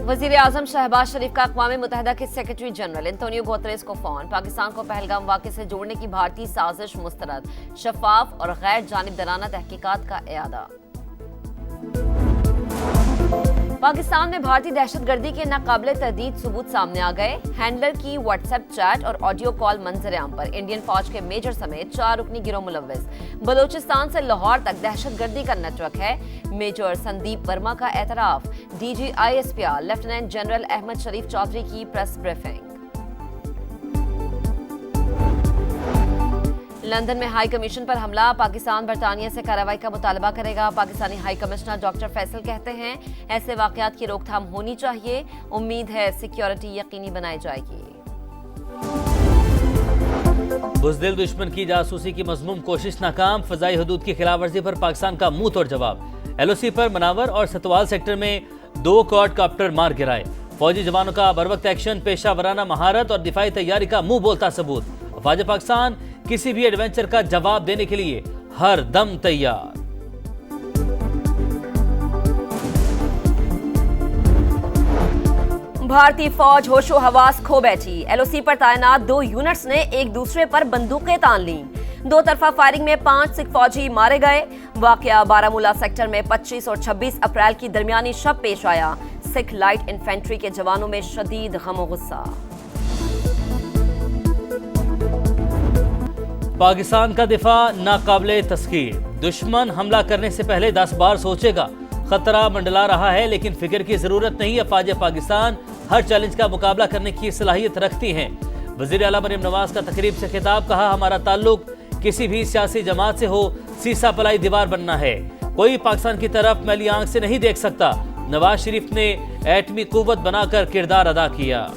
वजीर आजम शहबाज शरीफ का अक़वाम मुत्तहिदा के सेक्रेटरी जनरल एंटोनियो गुतेरेस को फोन। पाकिस्तान को पहलगाम वाक़े से जोड़ने की भारतीय साजिश मुस्तरद, शफाफ और गैर जानिबदाराना तहकीकात का इयादा। पाकिस्तान में भारतीय दहशतगर्दी के नाकाबिले तरदीद सबूत सामने आ गए। हैंडलर की व्हाट्सएप चैट और ऑडियो कॉल मंजर-ए-आम पर। इंडियन फौज के मेजर समेत 4 रुकनी गिरोह मुलव्वस। बलोचिस्तान से लाहौर तक दहशतगर्दी का नेटवर्क है। मेजर संदीप वर्मा का एतराफ। DG ISPR lieutenant general Ahmed Sharif Chaudhry की प्रेस ब्रीफिंग। लंदन में हाई कमीशन पर हमला। पाकिस्तान बरतानिया से कार्रवाई का मुतालबा करेगा। Pakistani high commissioner doctor Faisal कहते हैं ऐसे वाकयात की रोकथाम होनी चाहिए। उम्मीद है सिक्योरिटी यकीनी बनाई जाएगी। बुज़दिल दुश्मन की जासूसी की मज़मूम कोशिश नाकाम। फ़ज़ाई हदूद की खिलाफ वर्जी पर पाकिस्तान का मुंह तोड़ जवाब। LOC पर मनावर और सतवाल सेक्टर में 2 क्वाडकॉप्टर मार गिराए। फौजी जवानों का बरवक्त एक्शन, पेशा वराना महारत और दिफाई तैयारी का मुंह बोलता सबूत। अफवाज पाकिस्तान किसी भी एडवेंचर का जवाब देने के लिए हर दम तैयार। भारतीय फौज होशो हवास खो बैठी। LOC पर तैनात 2 यूनिट्स ने एक दूसरे पर बंदूकें तान लीं। 2 तरफा फायरिंग में 5 सिख फौजी मारे गए। वाकया बारामूला सेक्टर में 25 और 26 अप्रैल की दरमियानी शब पेश आया। सिख लाइट इन्फेंट्री के जवानों में शदीद गम और गुस्सा। पाकिस्तान का दिफा नाकाबिले तस्खीर। दुश्मन हमला करने से पहले 10 बार सोचेगा। खतरा मंडला रहा है लेकिन फिक्र की जरूरत नहीं। अफवाज पाकिस्तान हर चैलेंज का मुकाबला करने की सलाहियत रखती हैं। वज़ीर आला मरियम नवाज का तकरीब से खिताब। कहा हमारा ताल्लुक किसी भी सियासी जमात से हो, सीसा पलाई दीवार बनना है। कोई पाकिस्तान की तरफ मैली आंख से नहीं देख सकता। नवाज शरीफ ने एटमी कुव्वत बनाकर किरदार अदा किया।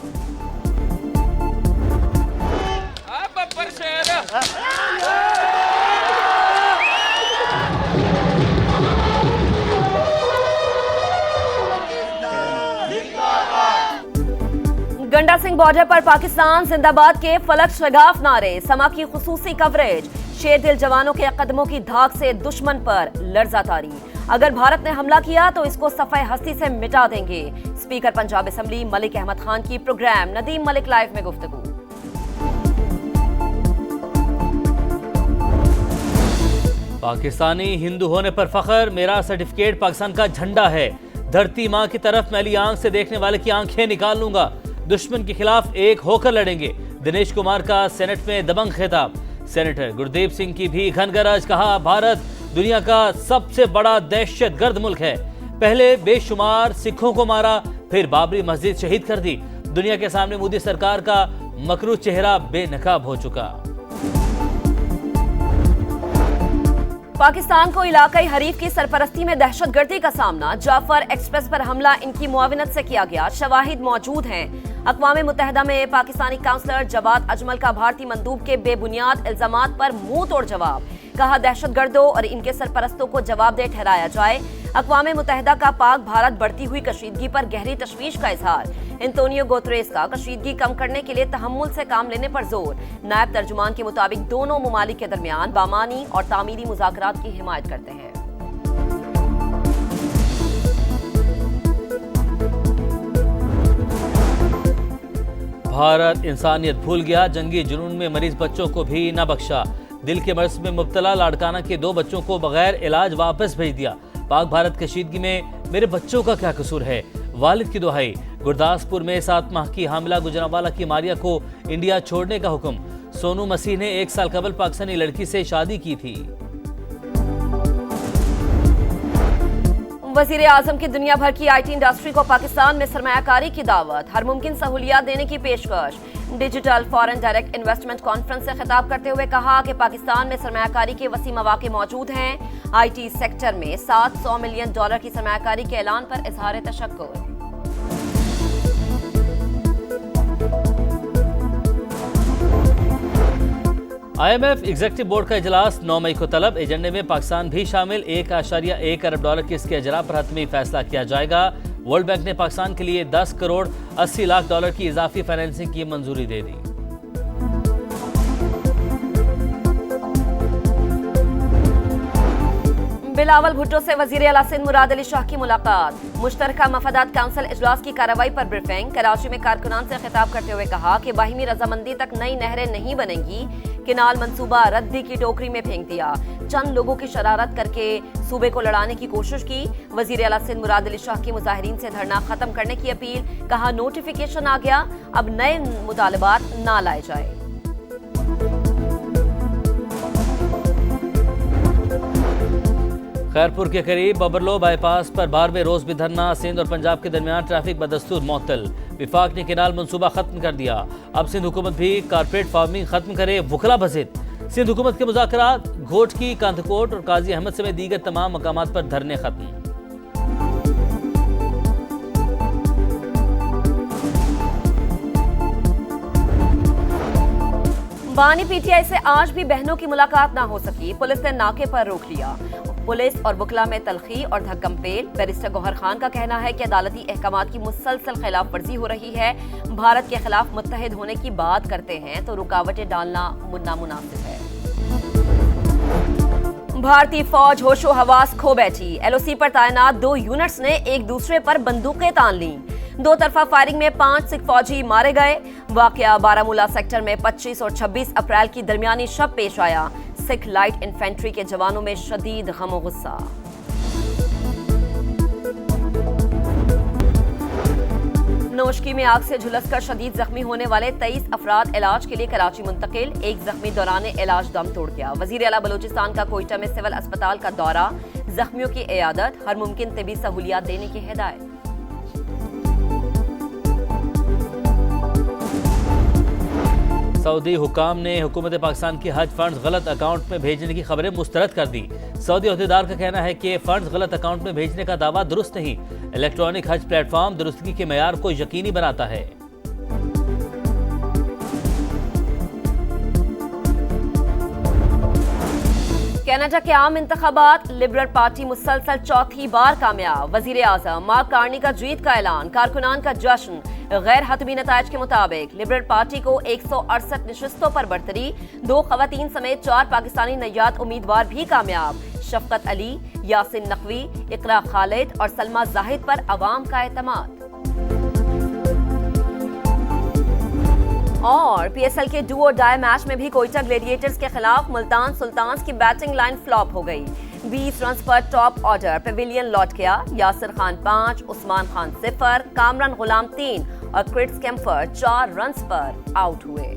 गंडा सिंह बॉर्डर पर पाकिस्तान जिंदाबाद के फलक शगाफ नारे। समा की खुसूसी कवरेज। शेरदिल जवानों के कदमों की धाक से दुश्मन पर लर्जा तारी। अगर भारत ने हमला किया तो इसको सफाई हस्ती से मिटा देंगे। स्पीकर पंजाब असेंबली मलिक अहमद खान की प्रोग्राम नदीम मलिक लाइव में गुफ्तगू। पाकिस्तानी हिंदू होने पर फख्र। मेरा सर्टिफिकेट पाकिस्तान का झंडा है। धरती माँ की तरफ मैली आंख से देखने वाले की आंखें निकाल लूंगा। दुश्मन के खिलाफ एक होकर लड़ेंगे। दिनेश कुमार का सेनेट में दबंग खिताब। सेनेटर गुरदीप सिंह की भी घनगरज। कहा भारत दुनिया का सबसे बड़ा दहशतगर्द मुल्क है। पहले बेशुमार सिखों को मारा, फिर बाबरी मस्जिद शहीद कर दी। दुनिया के सामने मोदी सरकार का मकरू चेहरा बेनकाब हो चुका। पाकिस्तान को इलाकाई हरीफ की सरपरस्ती में दहशतगर्दी का सामना। जाफर एक्सप्रेस पर हमला इनकी मुआविनत से किया गया। शवाहिद मौजूद हैं। अक़वाम मुत्तहिदा में पाकिस्तानी काउंसलर जवाद अजमल का भारतीय मंदूब के बेबुनियाद इल्जामात पर मुंह तोड़ जवाब। कहा दहशतगर्दों और इनके सरपरस्तों को जवाबदेह ठहराया जाए। अक़वाम मुत्तहिदा का पाक भारत बढ़ती हुई कशीदगी पर गहरी तशवीश का इजहार। एंटोनियो गुतेरेस का कशीदगी कम करने के लिए तहम्मुल से काम लेने पर जोर। नायब तर्जुमान के मुताबिक दोनों ममालिक के दरमियान बामानी और तामीरी मुज़ाकरात की हिमायत करते हैं। भारत इंसानियत भूल गया। जंगी जुनून में मरीज बच्चों को भी न बख्शा। दिल के मर्ज में मुब्तला लाड़काना के 2 बच्चों को बगैर इलाज वापस भेज दिया। पाक भारत कशीदगी में मेरे बच्चों का क्या कसूर है, वालिद की दुहाई। गुरदासपुर में 7 माह की हामिला गुजरांवाला की मारिया को इंडिया छोड़ने का हुक्म। सोनू मसीह ने 1 साल कबल पाकिस्तानी लड़की से शादी की थी। वजीर आजम की दुनिया भर की IT इंडस्ट्री को पाकिस्तान में सरमायाकारी की दावत। हर मुमकिन सहूलियात देने की पेशकश। Digital foreign direct investment conference से खिताब करते हुए कहा कि पाकिस्तान में सरमायाकारी के वसी मौके मौजूद हैं। IT सेक्टर में $700 मिलियन की सरमायाकारी के ऐलान पर इजहार तशक्कुर। IMF एग्जीक्यूटिव बोर्ड का इजलास 9 मई को तलब। एजेंडे में पाकिस्तान भी शामिल। $1.1 अरब के इसके अजरा पर हतमी फैसला किया जाएगा। वर्ल्ड बैंक ने पाकिस्तान के लिए $10 करोड़ 80 लाख की इजाफी फाइनेंसिंग की मंजूरी दे दी। बिलावल भुट्टो से वजीर आला सिंध मुराद अली शाह की मुलाकात। मुश्तरका मफादात काउंसिल इजलास की कार्रवाई पर ब्रीफिंग। कराची में कारकुनान से खिताब करते हुए कहा कि बाहिमी रजामंदी तक नई नहरें नहीं बनेंगी। किनाल मंसूबा रद्दी की टोकरी में फेंक दिया। चंद लोगों की शरारत करके सूबे को लड़ाने की कोशिश की। वजीर आला सिंध मुराद अली शाह की मुजाहिरीन से धरना खत्म करने की अपील। कहा नोटिफिकेशन आ गया, अब नए मुतालबात ना लाए जाए। खैरपुर के करीब बबरलो बाईपास पर 12वें रोज भी धरना। सिंध और पंजाब के दरमियान ट्रैफिक बदस्तूर मअतल। विफाक ने केनाल मंसूबा खत्म कर दिया। अब सिंध हुकूमत भी कारपेट फार्मिंग खत्म करे। वकला बजित सिंध हुकूमत के मुज़ाकरात। घोटकी, कांधकोट और काजी अहमद समेत दीगर तमाम मकामात पर धरने खत्म। बानी पीटीआई से आज भी बहनों की मुलाकात ना हो सकी। पुलिस ने नाके पर रोक लिया। पुलिस और वकला में तलखी और धक्कमपेल। बैरिस्टर गौहर खान का कहना है कि अदालती अहकामात की मुसलसल खिलाफ वर्जी हो रही है। भारत के खिलाफ मुत्तहिद होने की बात करते हैं तो रुकावटें डालना नामुनासिब है। भारतीय फौज होशो हवास खो बैठी। एलओसी पर तैनात 2 यूनिट्स ने एक दूसरे पर बंदूकें तान लीं। 2 तरफा फायरिंग में 5 सिख फौजी मारे गए। वाकया बारामूला सेक्टर में 25 और 26 अप्रैल की दरमियानी शब पेश आया। सिख लाइट इन्फेंट्री के जवानों में शदीद गम और गुस्सा। नोशकी में आग से झुलसकर शदीद जख्मी होने वाले 23 अफराद इलाज के लिए कराची मुंतकिल। एक जख्मी दौरान इलाज दम तोड़ गया। वजीर आला बलूचिस्तान का कोयटा में सिविल अस्पताल का दौरा। जख्मियों की इयादत, हर मुमकिन तिबी सहूलियात देने की हिदायत। सऊदी हुकाम ने हुकूमत पाकिस्तान की हज फंड्स गलत अकाउंट में भेजने की खबरें मुस्तरद कर दी। सऊदी अहदेदार का कहना है कि फंड्स गलत अकाउंट में भेजने का दावा दुरुस्त नहीं। इलेक्ट्रॉनिक हज प्लेटफॉर्म दुरुस्तगी के मेयार को यकीनी बनाता है। कनाडा के आम इंतखाबात। लिबरल पार्टी मुसलसल चौथी बार कामयाब। वजीर आजम मार्क कार्नी का जीत का ऐलान। कारकुनान का जश्न। गैर हतमी नतायज के मुताबिक लिबरल पार्टी को 168 नशिस्तों पर बढ़तरी। 2 खवातीन समेत 4 पाकिस्तानी नैयाद उम्मीदवार भी कामयाब। शफकत अली, यासिन नकवी, इकरा खालिद और सलमा जाहिद पर अवाम का एतमाद। और पीएसएल के डू और डाई मैच में भी कोयटा ग्लेडिएटर्स के खिलाफ मुल्तान सुल्तान्स की बैटिंग लाइन फ्लॉप हो गई। 20 रन पर टॉप ऑर्डर पेविलियन लौट गया। यासिर खान 5, उस्मान खान 0, कामरान गुलाम 3 और क्रिस कैम्फर 4 रन पर आउट हुए।